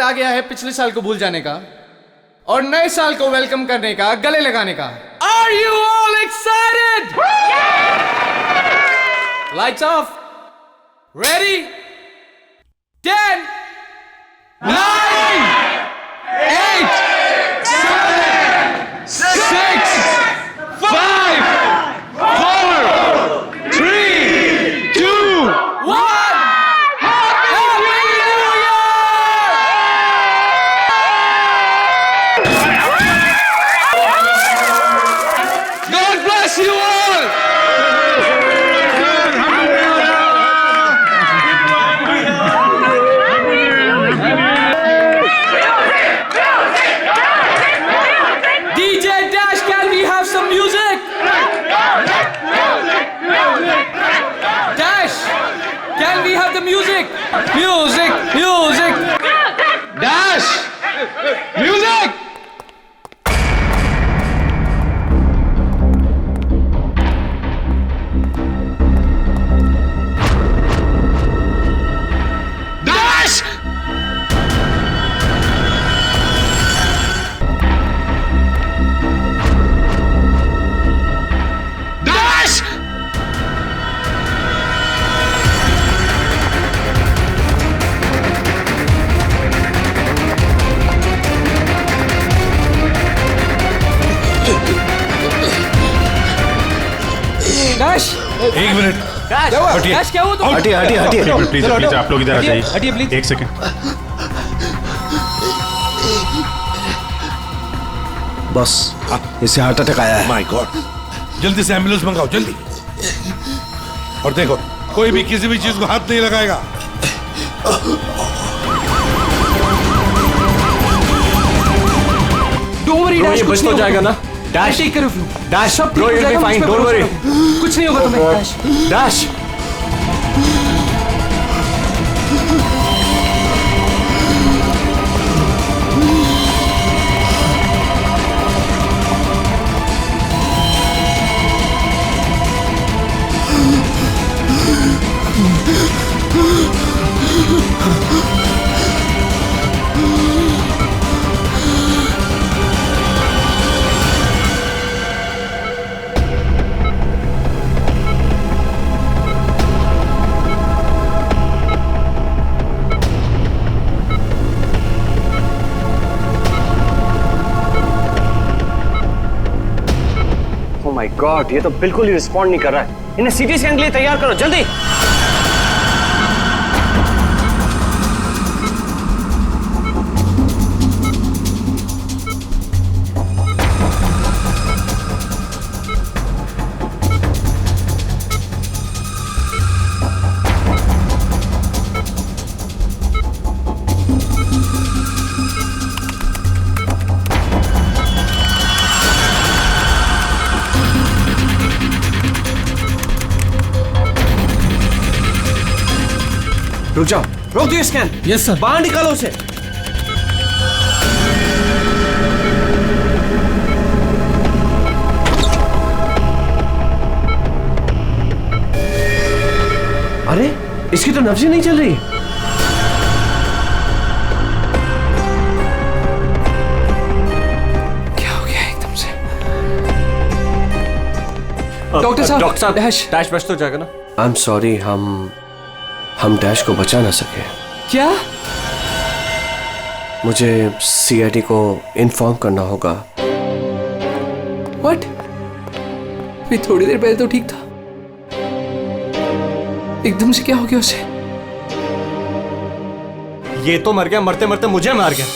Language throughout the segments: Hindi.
आ गया है पिछले साल को भूल जाने का और नए साल को वेलकम करने का, गले लगाने का। Are you all excited? Lights off. Ready? 10, 9, 8, 7, 6, 5, 4, 3, 2, 1. Happy New Year! God bless you all! DJ Dash, can we have some music? Dash, can we have the music? Music, music. Dash, music. Dash! Dash! Dash! एक मिनट। Dash! हटिए। Dash क्या हुआ तुम? हटिए हटिए हटिए प्लीज प्लीज आप लोग इधर आ जाइए। हटिए प्लीज। एक सेकंड। बस इसे हार्ट अटैक आया है। माय गॉड, जल्दी से एम्बुलेंस मंगाओ, जल्दी। और देखो, कोई भी किसी भी चीज को हाथ नहीं लगाएगा। Don't worry, Dash, ये कुछ बच नहीं तो जाएगा होगा। ना? Dash, Take care of you. Dash, सब ठीक bro, हो you'll be जाएगा, fine, मुझ पे don't भरोसा worry. करो। कुछ नहीं होगा तुम्हें, Dash। Dash oh my God, ये तो बिल्कुल ही रिस्पॉन्ड नहीं कर रहा है। इन्हें सीटी स्कैन के लिए तैयार करो जल्दी। रुक जाओ, रोक दियो स्कैन। Yes, sir. बाहर निकालो उसे। अरे इसकी तो नब्ज ही नहीं चल रही। क्या हो गया एकदम से? डॉक्टर साहब, डॉक्टर साहब, डैश। डैश बच तो जाएगा ना? आई एम सॉरी, हम डैश को बचा ना सके। क्या? मुझे सीआईडी को इन्फॉर्म करना होगा। What? अभी थोड़ी देर पहले तो ठीक था, एकदम से क्या हो गया उसे? ये तो मर गया, मरते मरते मुझे मार गया।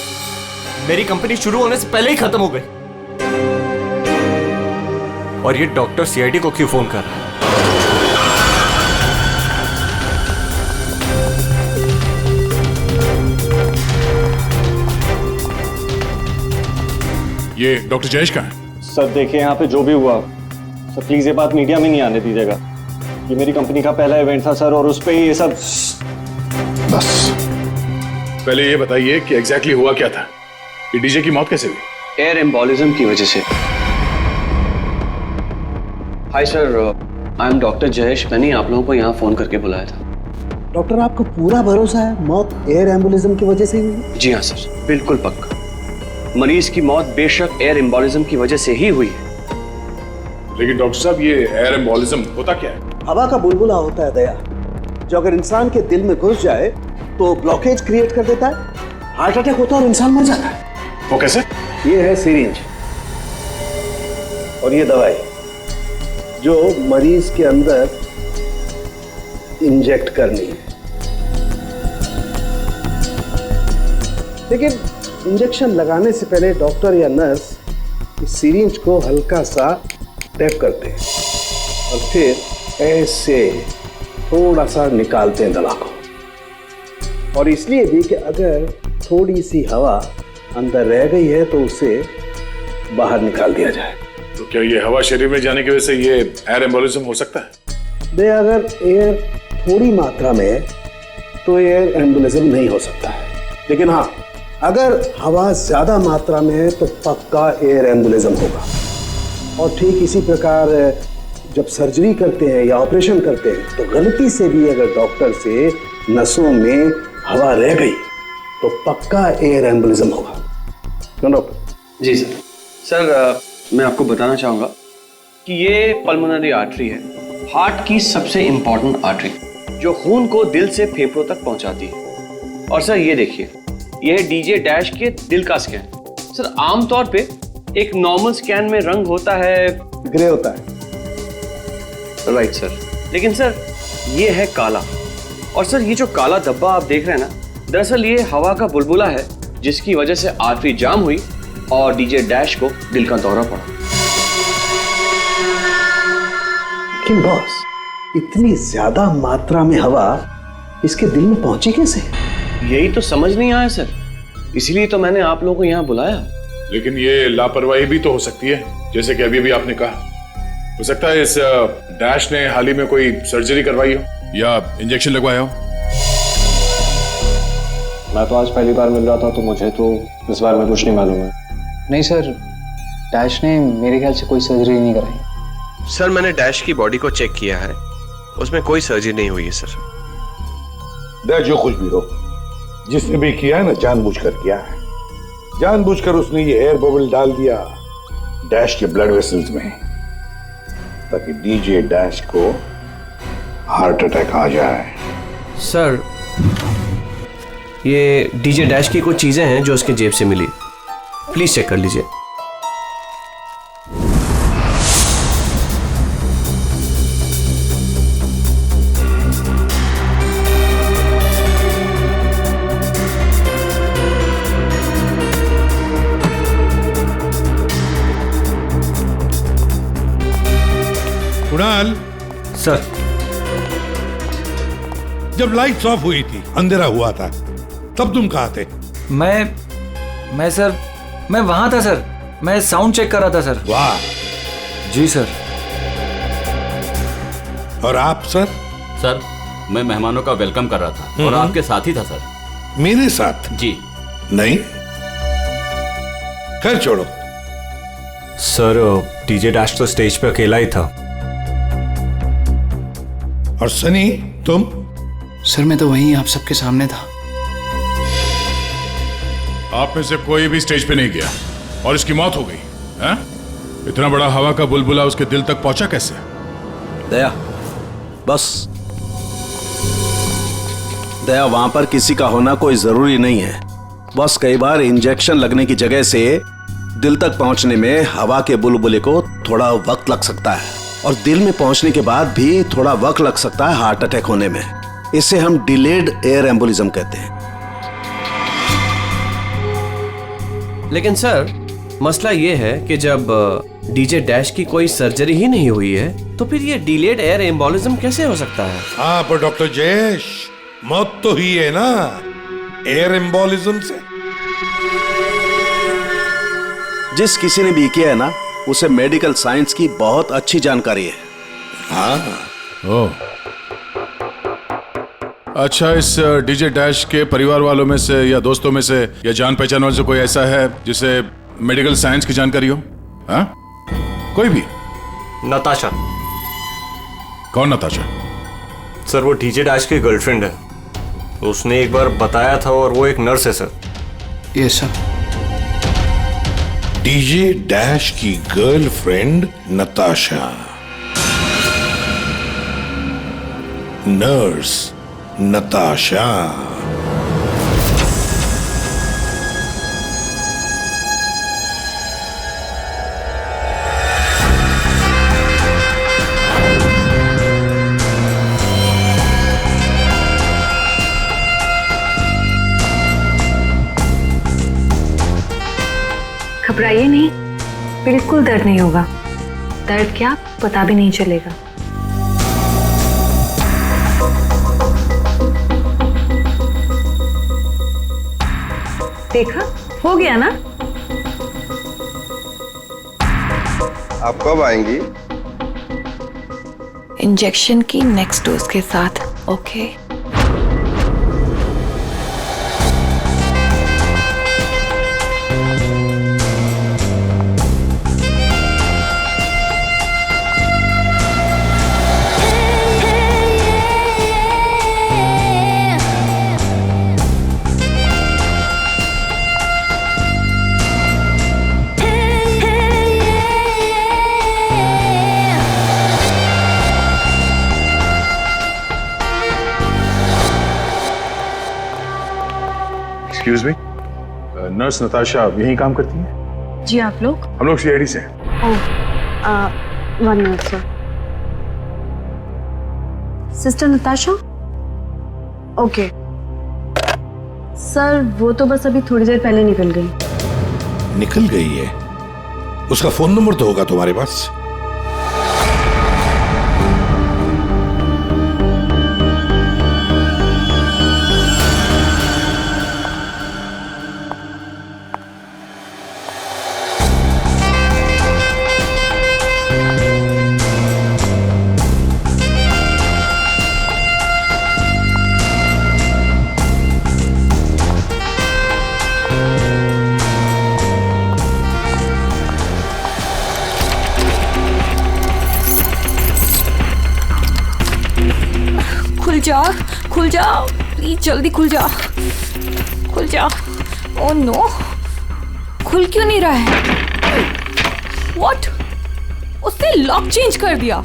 मेरी कंपनी शुरू होने से पहले ही खत्म हो गई। और ये डॉक्टर सीआईडी को क्यों फोन कर रहा है? ये डॉक्टर जयेश का है। सर देखिए, यहाँ पे जो भी हुआ सर, प्लीज ये बात मीडिया में नहीं आने दीजिएगा। ये मेरी कंपनी का पहला इवेंट था सर, और उस पे ही ये सब। बस पहले ये बताइए कि एग्जैक्टली हुआ क्या था? ये डीजे की मौत कैसे हुई? एयर एम्बोलिज्म की वजह से। Hi sir, I am doctor Jayesh. मैंने आप लोगों को यहाँ फोन करके बुलाया था। डॉक्टर आपको पूरा भरोसा है मौत एयर एम्बुलिज्म की वजह से ही हुई? जी हाँ सर, बिल्कुल पक्का। मरीज की मौत बेशक एयर एम्बोलिज्म की वजह से ही हुई है। लेकिन डॉक्टर साहब, ये एयर एम्बोलिज्म होता क्या है? हवा का बुलबुला होता है दया, जो अगर इंसान के दिल में घुस जाए तो ब्लॉकेज क्रिएट कर देता है, हार्ट अटैक होता है और इंसान मर जाता है। वो कैसे? ये है सिरिंज और ये दवाई जो मरीज के अंदर इंजेक्ट करनी है। लेकिन इंजेक्शन लगाने से पहले डॉक्टर या नर्स इस सिरिंज को हल्का सा टैप करते हैं और फिर ऐसे थोड़ा सा निकालते हैं दवा को। और इसलिए भी कि अगर थोड़ी सी हवा अंदर रह गई है तो उसे बाहर निकाल दिया जाए। तो क्या ये हवा शरीर में जाने की वजह से ये एयर एम्बोलिज्म हो सकता है? दे अगर एयर थोड़ी मात्रा में है तो एयर एम्बुलिज्म नहीं हो सकता है, लेकिन हाँ अगर हवा ज्यादा मात्रा में है तो पक्का एयर एम्बुलिज्म होगा। और ठीक इसी प्रकार जब सर्जरी करते हैं या ऑपरेशन करते हैं तो गलती से भी अगर डॉक्टर से नसों में हवा रह गई तो पक्का एयर एम्बुलिज्म होगा। क्यों डॉक्टर? जी सर। सर मैं आपको बताना चाहूँगा कि ये पल्मोनरी आर्टरी है, हार्ट की सबसे इंपॉर्टेंट आर्टरी जो खून को दिल से फेफड़ों तक पहुंचाती है। और सर ये देखिए, यह है डीजे डैश के दिल का स्कैन। सर आमतौर पे एक नॉर्मल स्कैन में रंग होता है, ग्रे होता है। राइट सर, लेकिन सर ये है काला। और सर ये जो काला धब्बा आप देख रहे हैं ना, दरअसल ये हवा का बुलबुला है जिसकी वजह से आर्टरी जाम हुई और डीजे डैश को दिल का दौरा पड़ा। लेकिन बॉस, इतनी ज्यादा मात्रा में हवा इसके दिल में पहुंची कैसे? यही तो समझ नहीं आया सर, इसीलिए तो मैंने आप लोगों को यहाँ बुलाया। लेकिन ये लापरवाही भी तो हो सकती है, जैसे कि अभी भी आपने कहा। हो सकता है इस डैश ने हाल ही में कोई सर्जरी करवाई हो या इंजेक्शन लगवाया हो। मैं तो आज पहली बार मिल रहा था तो मुझे तो इस बारे में कुछ नहीं मालूम है। नहीं सर, डैश ने मेरे ख्याल से कोई सर्जरी नहीं कराई। सर मैंने डैश की बॉडी को चेक किया है, उसमें कोई सर्जरी नहीं हुई है सर। दे जो कुछ भी हो, जिसने भी किया है ना जानबूझकर किया है। जानबूझकर उसने ये एयर बबल डाल दिया डैश के ब्लड वेसल्स में ताकि डीजे डैश को हार्ट अटैक आ जाए। सर ये डीजे डैश की कुछ चीजें हैं जो उसके जेब से मिली, प्लीज चेक कर लीजिए। कुणाल, सर जब लाइट्स ऑफ हुई थी, अंधेरा हुआ था, तब तुम कहाँ थे? मैं सर, मैं वहां था सर, मैं साउंड चेक कर रहा था सर। वाह। जी सर। और आप सर? सर मैं मेहमानों का वेलकम कर रहा था और आपके साथ ही था सर। मेरे साथ? जी नहीं, खैर छोड़ो। सर डीजे डैश तो स्टेज पे अकेला ही था। और सनी तुम? सर मैं तो वहीं आप सबके सामने था। आप में से कोई भी स्टेज पे नहीं गया और इसकी मौत हो गई है? इतना बड़ा हवा का बुलबुला उसके दिल तक पहुंचा कैसे? दया, बस दया, वहां पर किसी का होना कोई जरूरी नहीं है। बस कई बार इंजेक्शन लगने की जगह से दिल तक पहुंचने में हवा के बुलबुले को थोड़ा वक्त लग सकता है और दिल में पहुंचने के बाद भी थोड़ा वक्त लग सकता है हार्ट अटैक होने में। इसे हम डिलेड एयर एम्बुलिज्म कहते हैं। लेकिन सर मसला ये है कि जब डीजे डैश की कोई सर्जरी ही नहीं हुई है तो फिर ये डिलेड एयर एम्बोलिज्म कैसे हो सकता है? हाँ पर डॉक्टर जयेश, मौत तो ही है ना एयर एम्बोलिज्म से। जिस किसी ने भी किया है ना, उसे मेडिकल साइंस की बहुत अच्छी जानकारी है। हाँ। ओह, अच्छा, इस डीजे डैश के परिवार वालों में से या दोस्तों में से या जान पहचान वाले से कोई ऐसा है जिसे मेडिकल साइंस की जानकारी हो? हाँ, कोई भी? नताशा। कौन नताशा? सर वो डीजे डैश की गर्लफ्रेंड है, उसने एक बार बताया था, और वो एक नर्स है सर। ये सर डीजे डैश की गर्लफ्रेंड नताशा, नर्स नताशा। घबराइए नहीं, बिल्कुल दर्द नहीं होगा। दर्द क्या, पता भी नहीं चलेगा। देखा, हो गया ना। आप कब आएंगी? इंजेक्शन की नेक्स्ट डोज के साथ। Okay. Excuse me, nurse Natasha यहीं काम करती है? जी, आप लोग? हम लोग सीआईडी से हैं। One minute sir. Sister Natasha? Okay sir, वो तो बस अभी थोड़ी देर पहले निकल गई। निकल गई है? उसका फोन नंबर तो होगा तुम्हारे पास? खुल जाओ प्लीज, जल्दी खुल जाओ, खुल जाओ। ओह नो, खुल क्यों नहीं रहा है? व्हाट? उसने लॉक चेंज कर दिया।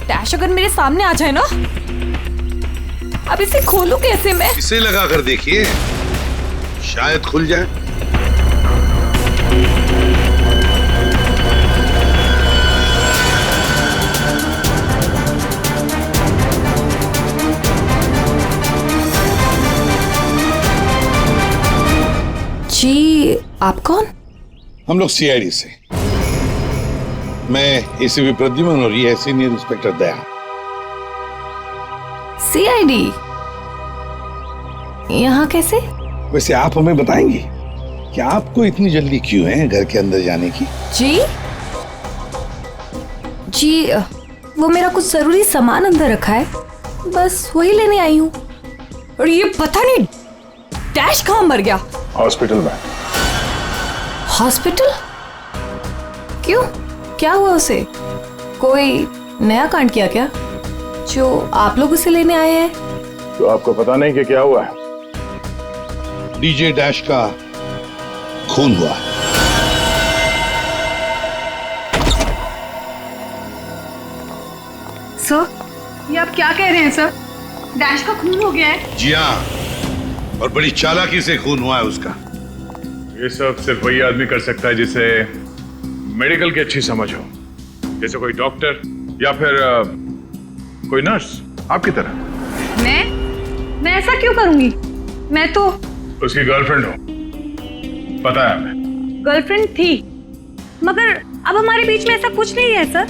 डैश अगर मेरे सामने आ जाए ना, अब इसे खोलूं कैसे मैं? इसे लगा कर देखिए, शायद खुल जाए। जी, आप कौन? हम लोग सीआईडी से। मैं एसीपी प्रद्युमन और ये है सीनियर इंस्पेक्टर दया। सीआईडी यहाँ कैसे? वैसे आप हमें बताएंगी कि आपको इतनी जल्दी क्यों है घर के अंदर जाने की? जी, वो मेरा कुछ जरूरी सामान अंदर रखा है, बस वही लेने आई हूँ। और ये पता नहीं डैश कहाँ मर गया? हॉस्पिटल में। हॉस्पिटल? क्यों, क्या हुआ उसे? कोई नया कांड किया क्या जो आप लोग उसे लेने आए हैं? तो आपको पता नहीं कि क्या हुआ है? डीजे डैश का खून हुआ। सर, ये आप क्या कह रहे हैं सर? डैश का खून हो गया है? जी हाँ, और बड़ी चालाकी से खून हुआ है उसका। ये सब सिर्फ वही आदमी कर सकता है जिसे मेडिकल की अच्छी समझ हो, जैसे कोई डॉक्टर या फिर कोई नर्स आपकी तरह। मैं ऐसा क्यों करूंगी? मैं तो उसकी गर्लफ्रेंड हो, पता है हमें। गर्लफ्रेंड थी, मगर अब हमारे बीच में ऐसा कुछ नहीं है सर।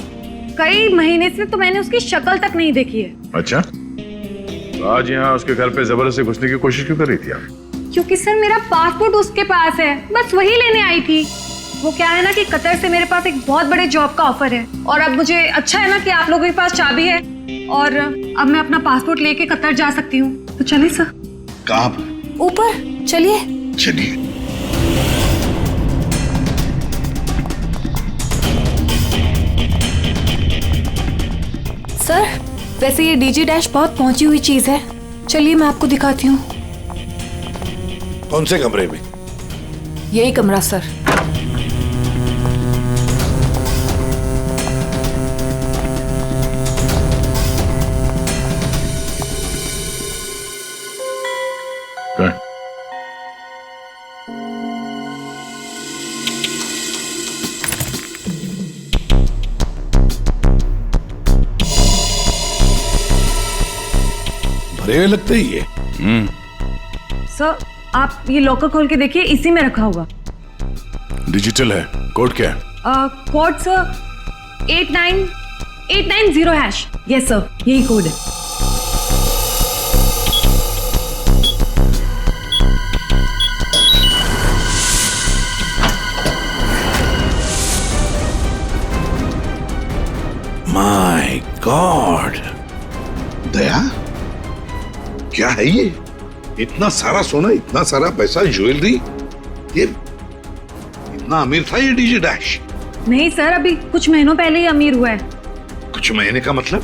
कई महीने से तो मैंने उसकी शक्ल तक नहीं देखी है। अच्छा, तो आज यहाँ उसके घर पे जबरदस्ती घुसने की कोशिश क्यों कर रही थी आप? क्योंकि सर मेरा पासपोर्ट उसके पास है, बस वही लेने आई थी। वो क्या है ना कि कतर से मेरे पास एक बहुत बड़े जॉब का ऑफर है, और अब मुझे अच्छा है ना कि आप लोगों के पास चाबी है, और अब मैं अपना पासपोर्ट लेके कतर जा सकती हूँ। तो चलिए सर। कहाँ? ऊपर चलिए। चलिए। सर, वैसे ये डीजे डैश बहुत पहुंची हुई चीज है, चलिए मैं आपको दिखाती हूँ। कौन से कमरे में? यही कमरा सर। भरे हुए लगते ही है। सर आप ये लॉकर खोल के देखिए, इसी में रखा होगा। डिजिटल है, कोड क्या है? Code sir 89890#। यस सर, यही कोड है। माय गॉड, दया क्या है ये? इतना सारा सोना, इतना सारा पैसा, ज्वेलरी, ये इतना अमीर था ये डीजे डैश? नहीं सर, अभी कुछ महीनों पहले ही अमीर हुआ है। कुछ महीने का मतलब?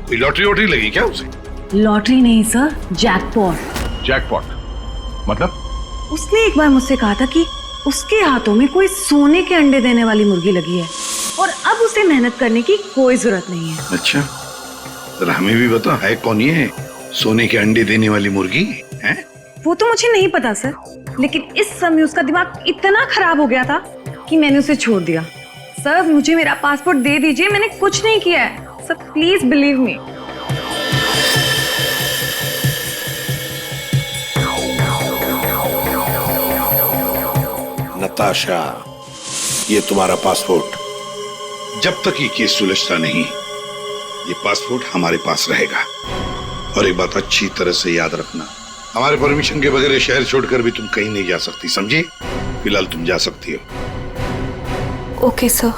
कोई लॉटरी वॉटरी लगी क्या उसे? लॉटरी नहीं सर, जैकपॉट। जैकपॉट मतलब? उसने एक बार मुझसे कहा था कि उसके हाथों में कोई सोने के अंडे देने वाली मुर्गी लगी है और अब उसे मेहनत करने की कोई जरूरत नहीं है। अच्छा, तो हमें भी बता, है कौन ये सोने के अंडे देने वाली मुर्गी है? वो तो मुझे नहीं पता सर, लेकिन इस समय उसका दिमाग इतना खराब हो गया था कि मैंने उसे छोड़ दिया। सर मुझे मेरा पासपोर्ट दे दीजिए, मैंने कुछ नहीं किया है sir, please believe me. Natasha, ये तुम्हारा पासपोर्ट, जब तक ये केस सुलझता नहीं, ये पासपोर्ट हमारे पास रहेगा। और एक बात अच्छी तरह से याद रखना, हमारे परमिशन के बगैर शहर छोड़कर भी तुम कहीं नहीं जा सकती, समझी? फिलहाल तुम जा सकती हो। Okay sir.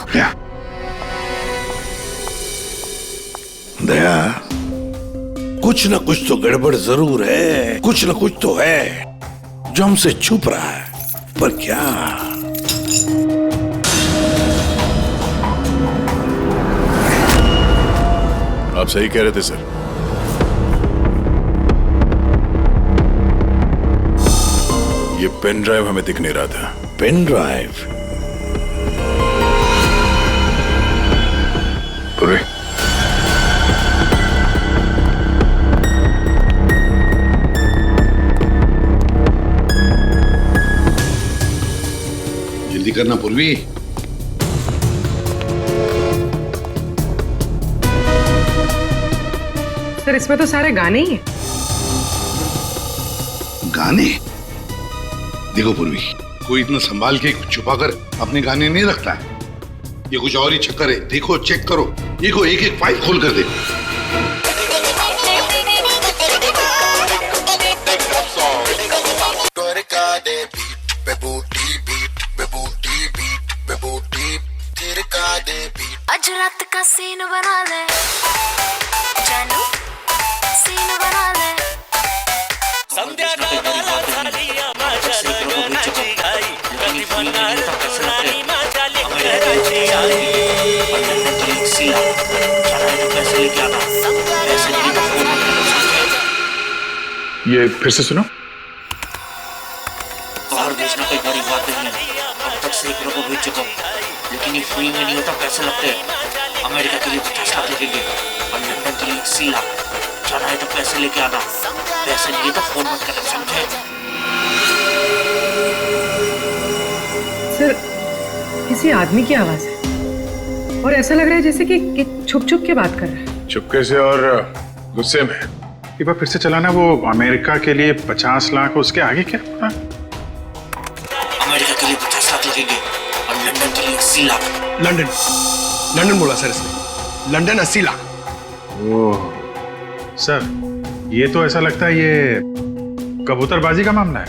दया, कुछ ना कुछ तो गड़बड़ जरूर है, कुछ ना कुछ तो है जो हमसे छुप रहा है, पर क्या? आप सही कह रहे थे सर। ये पेन ड्राइव हमें दिख नहीं रहा था। Pen drive? पूरे जल्दी करना पूर्वी। सर इसमें तो सारे गाने ही हैं। गाने? देखो पूर्वी, कोई इतना संभाल के छुपा कर अपने गाने नहीं रखता है। ये कुछ और ही चक्कर है। देखो, चेक करो, देखो, एक एक फाइल खोल कर देखो। आज रात का सीन बना ले जानू, सीन बना ले। ये फिर से सुनो। बाहर भेजना कोई बड़ी बात नहीं है, अब तक सैकड़ों को भेज चुका हूँ, लेकिन ये फ्री में नहीं होता, पैसे लगते हैं। अमेरिका के लिए 50 लाख लगेंगे और लंदन के लिए 80 लाख। जाना है तो पैसे लेके आना, पैसे नहीं तो फोन मत करना, समझे? सर किसी आदमी की आवाज है और ऐसा लग रहा है जैसे कि छुप छुप के बात कर रहा है। चुपके से और गुस्से में। एक बार फिर से चलाना। वो अमेरिका के लिए 50 लाख, उसके आगे क्या? अमेरिका के लिए 50 लाख लगेंगे और लंदन के लिए 80 लाख। लंदन बोला सर इसने, लंदन 80 लाख। ओह सर, ये तो ऐसा लगता है ये कबूतरबाजी का मामला है।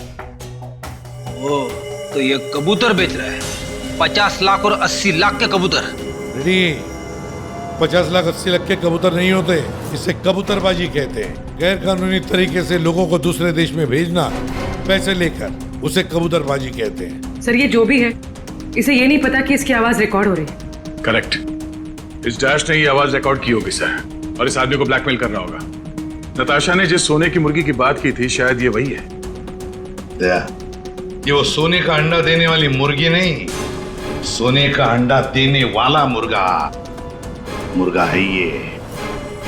ओ, तो ये कबूतर बेच रहा है, 50 लाख और 80 लाख के कबूतर। रेडी, 50 लाख 80 लाख के कबूतर नहीं होते, इसे कबूतरबाजी कहते हैं। गैर कानूनी तरीके से लोगों को दूसरे देश में भेजना पैसे लेकर, उसे कबूतरबाजी कहते हैं। सर ये जो भी है, इसे ये नहीं पता कि इसकी आवाज रिकॉर्ड हो रही है। करेक्ट, इस डैश ने ही आवाज रिकॉर्ड की होगी सर। और इस आदमी को ब्लैकमेल कर रहा होगा। नताशा ने जिस सोने की मुर्गी की बात की थी शायद ये वही है। दया, ये वो सोने का अंडा देने वाली मुर्गी नहीं, सोने का अंडा देने वाला मुर्गा है ये।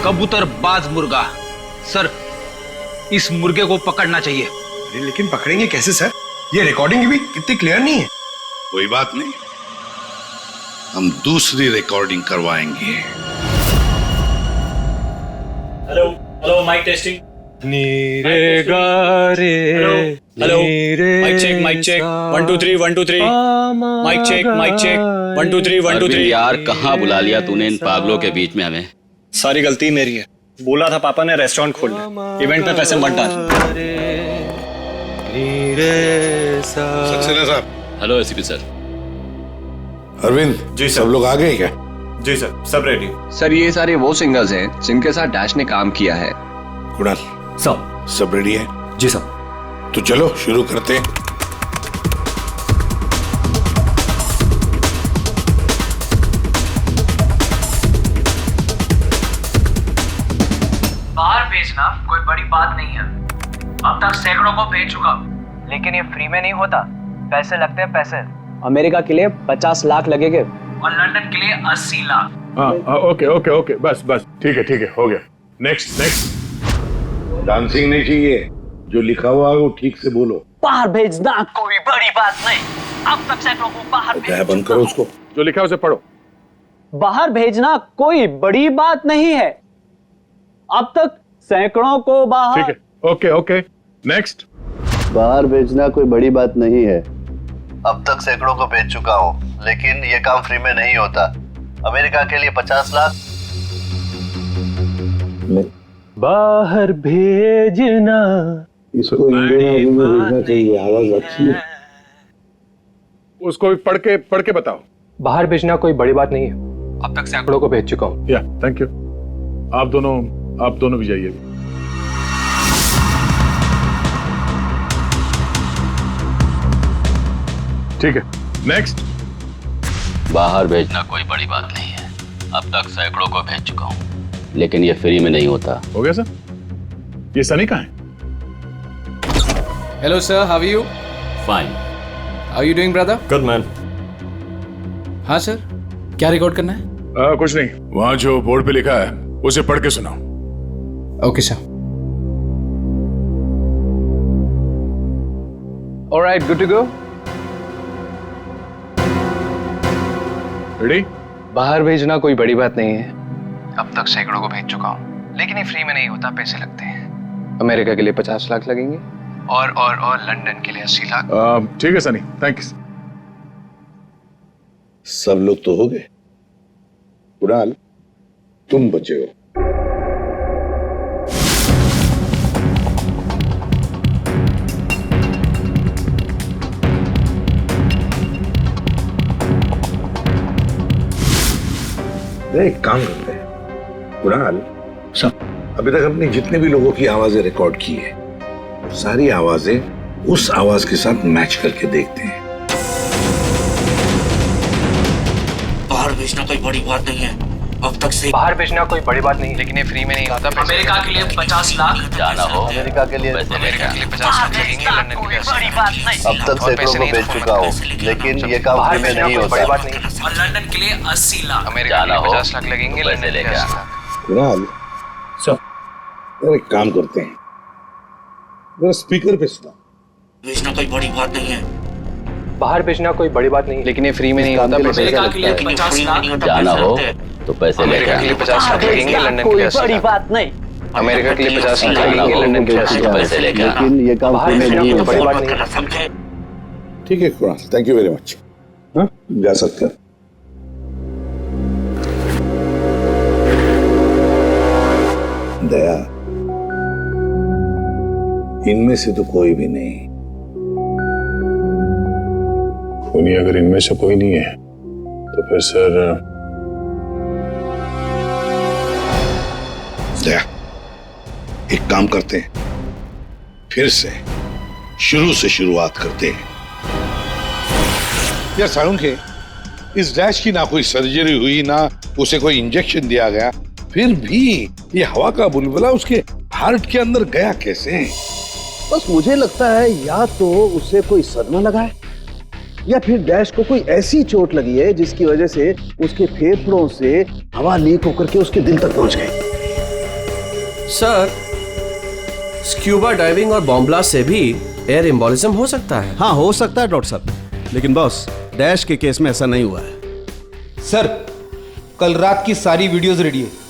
कबूतर बाज मुर्गा। सर, इस मुर्गे को पकड़ना चाहिए। लेकिन पकड़ेंगे कैसे सर? ये रिकॉर्डिंग भी कितनी क्लियर नहीं है। कोई बात नहीं, हम दूसरी रिकॉर्डिंग करवाएंगे। Hello hello, mic testing. नीरे गारे, hello, mic check, mic check, 1 2 3 1 2 3, mic check 1 2 3 1 2 3। यार कहाँ बुला लिया तूने इन पागलों के बीच में हमें? सारी गलती मेरी है। बोला था पापा ने रेस्टोरेंट खोलना, इवेंट पे पैसे मत डाल। सक्सेना साहब। Hello ACP sir. Arvind ji sir. सब लोग आ गए क्या? जी सर, सब रेडी। सर, ये सारे वो सिंगर्स हैं जिनके साथ डैश ने काम किया है। कुणाल, सब रेडी है? जी सर। तो चलो शुरू करते हैं। बाहर भेजना कोई बड़ी बात नहीं है। अब तक सैकड़ों को भेज चुका, लेकिन ये फ्री में नहीं होता, पैसे लगते हैं पैसे। अमेरिका के लिए 50 लाख लगेंगे और लंदन के लिए 80 लाख। ओके ओके ओके, बस बस, ठीक है, हो गया। Next next. डांसिंग नहीं चाहिए, जो लिखा हुआ है वो ठीक से बोलो। बाहर भेजना कोई बड़ी बात नहीं। अब तक सैकड़ों को बाहर भेज बंद करो उसको। जो लिखा है उसे पढ़ो। बाहर भेजना कोई बड़ी बात नहीं है। अब तक सैकड़ों को बाहर। ठीक है, ओके ओके, नेक्स्ट। बाहर भेजना कोई बड़ी बात नहीं है। अब तक सैकड़ों को भेज चुका हूँ, लेकिन ये काम फ्री में नहीं होता। अमेरिका के लिए 50 लाख। बाहर भेजना, इसको इंडियन में भेजना चाहिए, आवाज अच्छी है। उसको भी पढ़ के बताओ। बाहर भेजना कोई बड़ी बात नहीं है। अब तक सैकड़ों को भेज चुका हूँ। या थैंक यू। आप दोनों भी जाइए। ठीक है, नेक्स्ट। बाहर भेजना कोई बड़ी बात नहीं है। अब तक सैकड़ों को भेज चुका हूँ, लेकिन ये फ्री में नहीं होता। हो गया सर? ये सनी कहाँ है? Hello sir, how are you? Fine. How are you doing brother? Good man. हाँ सर, क्या रिकॉर्ड करना है? कुछ नहीं, वहां जो बोर्ड पे लिखा है उसे पढ़ के सुनाओ। Okay sir. Alright, good to go. Ready? बाहर भेजना कोई बड़ी बात नहीं है। अब तक सैकड़ों को भेज चुका हूँ, लेकिन ये फ्री में नहीं होता, पैसे लगते हैं। अमेरिका के लिए 50 लाख लगेंगे और लंदन के लिए 80 लाख। ठीक है सनी, थैंक्स। सब लोग तो हो गए। कुणाल, तुम बचे हो। एक काम करते हैं कुणाल, अभी तक हमने जितने भी लोगों की आवाजें रिकॉर्ड की है, सारी आवाजें उस आवाज के साथ मैच करके देखते हैं। बाहर भेजना कोई बड़ी बात नहीं है। अब तक से बाहर भेजना कोई बड़ी बात नहीं, लेकिन ये फ्री में नहीं होता। अमेरिका के लिए 50 लाख जाना हो अमेरिका के लिए 50 लाख लगेंगे, लंदन के लिए 80 लाख। अब तक सैकड़ों को भेज चुका हूँ, लेकिन ये काम फ्री में नहीं होता। बड़ी बात नहीं। और लंदन के लिए 80 लाख। अमेरिका के लिए 50 लाख लगेंगे, लंदन के लिए 80 लाख। कुणाल, एक काम करते हैं, जरा स्पीकर पे सुना। भेजना कोई बड़ी बात नहीं है। बाहर भेजना कोई बड़ी बात नहीं, लेकिन ये फ्री में नहीं होता। अमेरिका के लिए 50 लाख जाना हो तो पैसे अमेरिका के लिए 50 लाख लगेंगे, लंदन के लिए 80 लाख। बात नहीं। अमेरिका के लिए 50 लाख लगेंगे, लंदन के लिए 80 लाख। पैसे लेके आना। लेकिन ये काम फ्री में नहीं होता। बड़ी बात नहीं। समझे? ठीक है Kunal, thank you very much. हाँ, जा सकते हैं। दया, इनमें से तो कोई भी नहीं। नहीं, अगर इनमें से कोई नहीं है तो फिर सर दया, एक काम करते हैं, फिर से शुरू से शुरुआत करते हैं। यार सारुंखे, इस डैश की ना कोई सर्जरी हुई, ना उसे कोई इंजेक्शन दिया गया, फिर भी ये हवा का बुलबुला उसके हार्ट के अंदर गया कैसे? बस मुझे लगता है या तो उसे कोई सदमा लगा है या फिर डैश को कोई ऐसी चोट लगी है जिसकी वजह से उसके फेफड़ों से हवा लीक होकर के उसके दिल तक पहुंच गई। सर, स्क्यूबा डाइविंग और बॉम्ब ब्लास्ट से भी एयर एम्बोलिज्म हो सकता है। हाँ, हो सकता है डॉक्टर साहब, लेकिन बॉस डैश के केस में ऐसा नहीं हुआ है। सर, कल रात की सारी वीडियोस रेडी है।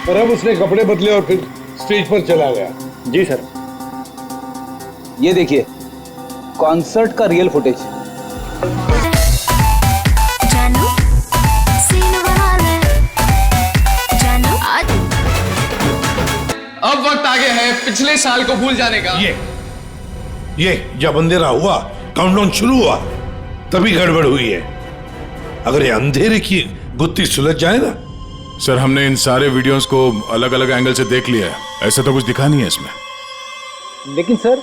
और अब उसने कपड़े बदले और फिर स्टेज पर चला गया। जी सर, ये देखिए कॉन्सर्ट का रियल फुटेज। जानू सीन बना ले, जानू आज अब वक्त आ गया है पिछले साल को भूल जाने का। ये जब अंधेरा हुआ, काउंटडाउन शुरू हुआ, तभी गड़बड़ हुई है। अगर ये अंधेरे की गुत्थी सुलझ जाए ना। सर, हमने इन सारे वीडियोस को अलग अलग एंगल से देख लिया है, ऐसा तो कुछ दिखा नहीं है इसमें। लेकिन सर,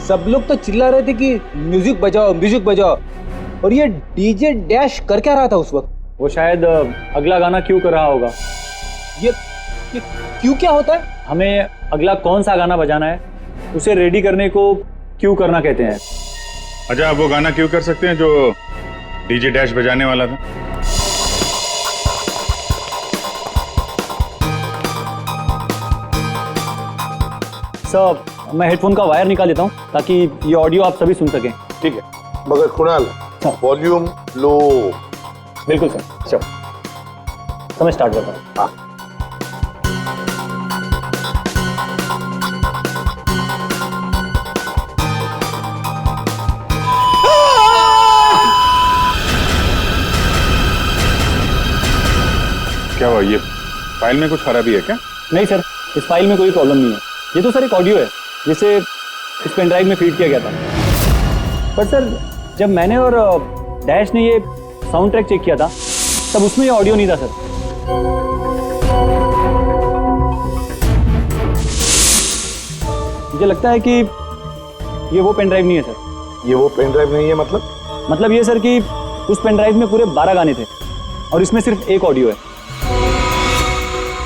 सब लोग तो चिल्ला रहे थे कि म्यूजिक बजाओ म्यूजिक बजाओ, और ये डीजे डैश कर क्या रहा था उस वक्त? वो शायद अगला गाना क्यों कर रहा होगा। ये क्यों क्या होता है? हमें अगला कौन सा गाना बजाना है उसे रेडी करने को क्यों करना कहते हैं। अच्छा, आप वो गाना क्यों कर सकते हैं जो डीजे डैश बजाने वाला था? सर, मैं हेडफोन का वायर निकाल देता हूँ ताकि ये ऑडियो आप सभी सुन सकें। ठीक है, मगर कुणाल वॉल्यूम लो। बिल्कुल सर, चलो तो मैं स्टार्ट करता हूँ। हाँ। क्या हुआ? ये फाइल में कुछ खराबी है क्या? नहीं सर, इस फाइल में कोई प्रॉब्लम नहीं है। ये तो सर एक ऑडियो है जिसे इस पेन ड्राइव में फीड किया गया था। पर सर, जब मैंने और डैश ने ये साउंड ट्रैक चेक किया था तब उसमें ये ऑडियो नहीं था सर। मुझे लगता है कि ये वो पेन ड्राइव नहीं है सर। ये वो पेन ड्राइव नहीं है मतलब ये सर कि उस पेन ड्राइव में पूरे 12 गाने थे और इसमें सिर्फ एक ऑडियो है।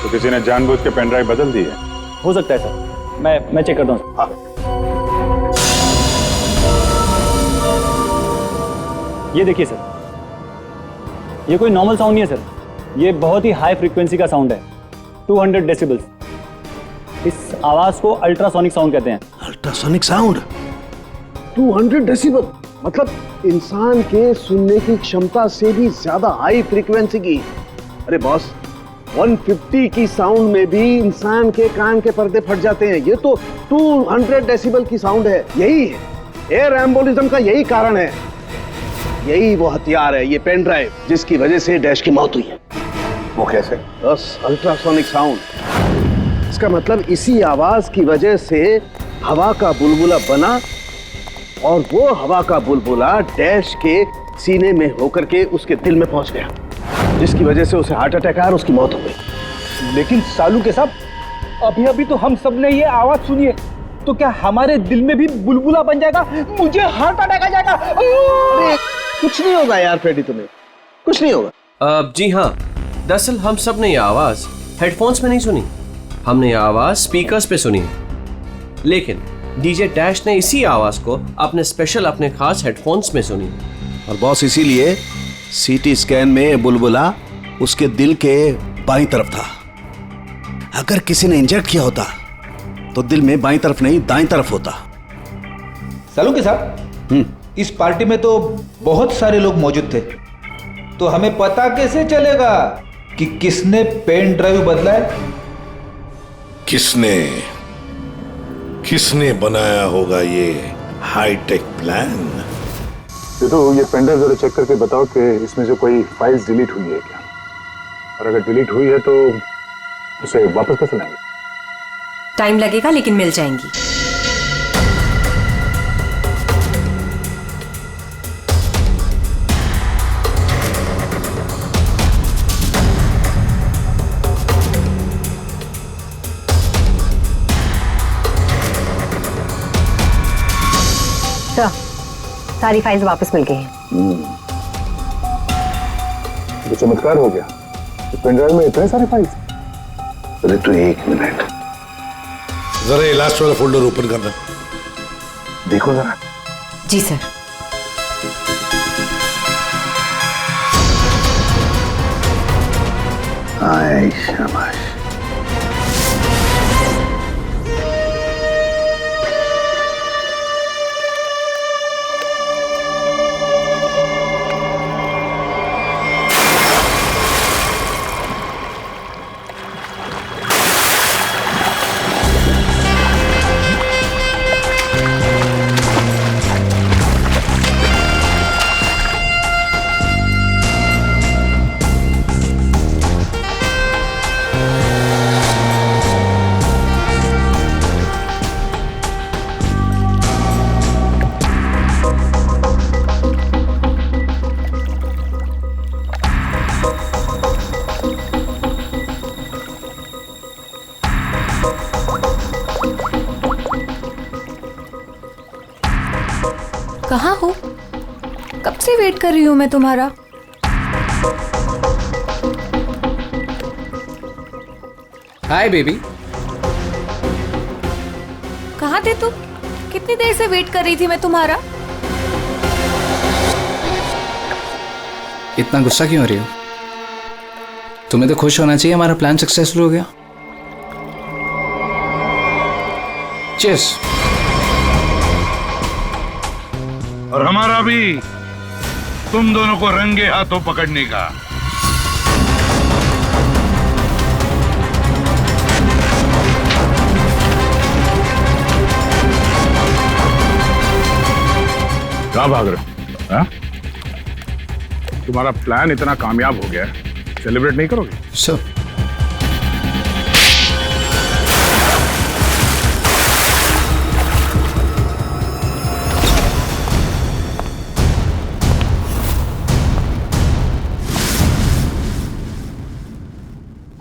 तो किसी ने जानबूझ के पेन ड्राइव बदल दी है? हो सकता है सर, मैं चेक करता हूँ। हाँ। ये देखिए सर, ये कोई नॉर्मल साउंड नहीं है सर, ये बहुत ही हाई फ्रीक्वेंसी का साउंड है, 200 डेसिबल्स। इस आवाज को अल्ट्रासोनिक साउंड कहते हैं। अल्ट्रासोनिक साउंड 200 डेसिबल, मतलब इंसान के सुनने की क्षमता से भी ज्यादा हाई फ्रीक्वेंसी की। अरे बॉस, 150 की साउंड में भी इंसान के कान के पर्दे फट जाते हैं, ये तो 200 डेसिबल की साउंड है। यही है एयर एम्बोलिज्म का, यही कारण है, यही वो हथियार है, ये पेन ड्राइव जिसकी वजह से डैश की मौत हुई है। वो कैसे? बस अल्ट्रासोनिक साउंड। इसका मतलब इसी आवाज की वजह से हवा का बुलबुला बना और वो हवा का बुलबुला डैश के सीने में होकर के उसके दिल में पहुंच गया, जिसकी वजह से उसे हार्ट अटैक आया और उसकी मौत हो गई। लेकिन सालू के साहब, अभी तो हम सब ने ये आवाज सुनी है, तो क्या हमारे दिल में भी बुलबुला बन जाएगा? मुझे हार्ट अटैक आ जाएगा। अरे कुछ नहीं होगा यार फ्रेडी, तुम्हें कुछ नहीं होगा। जी हाँ, दरअसल हम सब ने ये आवाज हेडफोन्स में नहीं सुनी, हमने ये आवाज स्पीकर्स पे सुनी। लेकिन डीजे डैश ने इसी आवाज को अपने खास हेडफोन्स में सुनी। और बॉस, इसीलिए सीटी स्कैन में बुलबुला उसके दिल के बाईं तरफ था। अगर किसी ने इंजेक्ट किया होता तो दिल में बाईं तरफ नहीं दाईं तरफ होता। सालू के साहब, इस पार्टी में तो बहुत सारे लोग मौजूद थे, तो हमें पता कैसे चलेगा कि किसने पेन ड्राइव बदला है? किसने बनाया होगा ये हाईटेक प्लान? तो ये पेंड्राइव जरा चेक करके बताओ कि इसमें से कोई फाइल्स डिलीट हुई है क्या, और अगर डिलीट हुई है तो उसे वापस कैसे लाएंगे? टाइम लगेगा लेकिन मिल जाएंगी। सारी फाइल्स वापस मिल गई हैं। तो चमत्कार हो गया, इस पेनड्राइव में इतने सारे फाइल्स। अरे तो एक मिनट, जरा ये लास्ट वाला फोल्डर ओपन करना। देखो जरा। जी सर। हाय शाबाश। कहाँ हो? कब से वेट कर रही हूँ मैं तुम्हारा। Hi baby. कहाँ थे तुम? कितनी देर से वेट कर रही थी मैं तुम्हारा। इतना गुस्सा क्यों हो रही हो? तुम्हें तो खुश होना चाहिए, हमारा प्लान सक्सेसफुल हो गया। चीयर्स। और हमारा भी तुम दोनों को रंगे हाथों पकड़ने का। कहाँ भाग रहे हो? हाँ? तुम्हारा प्लान इतना कामयाब हो गया, सेलिब्रेट नहीं करोगे? सर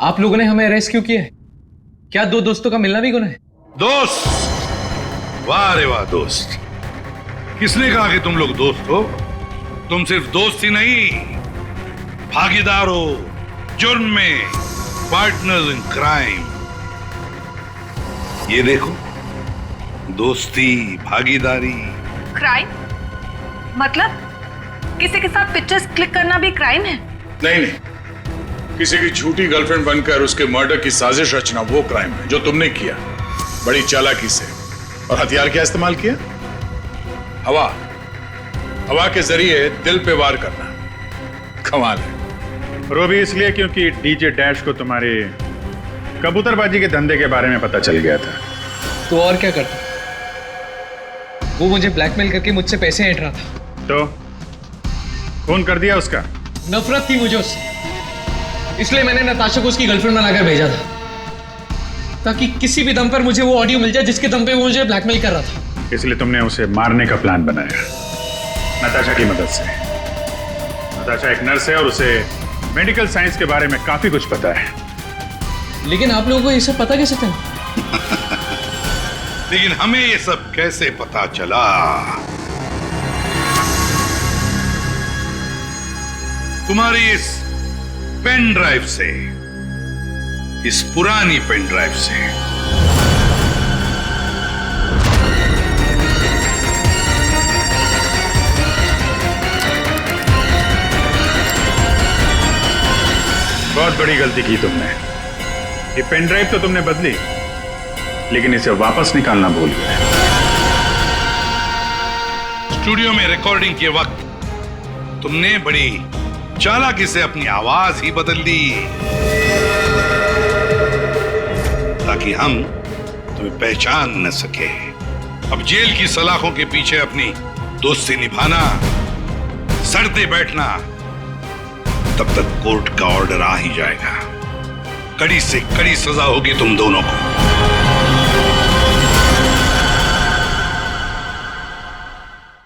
आप लोगों ने हमें अरेस्ट क्यों किया है? क्या दो दोस्तों का मिलना भी गुनाह है? दोस्त? वाह रे वाह दोस्त। किसने कहा कि तुम लोग दोस्त हो? तुम सिर्फ दोस्त ही नहीं, भागीदार हो जुर्म में, पार्टनर्स इन क्राइम। ये देखो, दोस्ती, भागीदारी। क्राइम मतलब किसी के साथ पिक्चर्स क्लिक करना भी क्राइम है? नहीं नहीं, किसी की झूठी गर्लफ्रेंड बनकर उसके मर्डर की साजिश रचना वो क्राइम है जो तुमने किया, बड़ी चालाकी से। और हथियार क्या इस्तेमाल किया? हवा। हवा के जरिए दिल पे वार करना। कमाल है। और वो भी इसलिए क्योंकि डीजे डैश को तुम्हारे कबूतरबाजी के धंधे के बारे में पता चल गया था। तो और क्या करता? वो मुझे ब्लैकमेल करके मुझसे पैसे ऐंठ रहा था। तो खून कर दिया उसका? नफरत थी मुझे उससे, इसलिए मैंने नताशा को उसकी गर्लफ्रेंड बनाकर भेजा था, ताकि किसी भी दम पर मुझे वो ऑडियो मिल जाए जिसके दम पे वो मुझे ब्लैकमेल कर रहा था। इसलिए तुमने उसे मारने का प्लान बनाया नताशा की मदद से। नताशा एक नर्स है और उसे मेडिकल साइंस के बारे में काफी कुछ पता है। लेकिन आप लोगों को ये सब पता कैसे चला? लेकिन हमें ये सब कैसे पता चला? तुम्हारी इस पेन ड्राइव से, इस पुरानी पेन ड्राइव से। बहुत बड़ी गलती की तुमने। ये पेन ड्राइव तो तुमने बदली, लेकिन इसे वापस निकालना भूल गए। स्टूडियो में रिकॉर्डिंग के वक्त तुमने बड़ी चालाकी से अपनी आवाज ही बदल दी, ताकि हम तुम्हें पहचान न सके। अब जेल की सलाखों के पीछे अपनी दोस्ती निभाना सड़ते बैठना, तब तक कोर्ट का ऑर्डर आ ही जाएगा। कड़ी से कड़ी सजा होगी तुम दोनों को।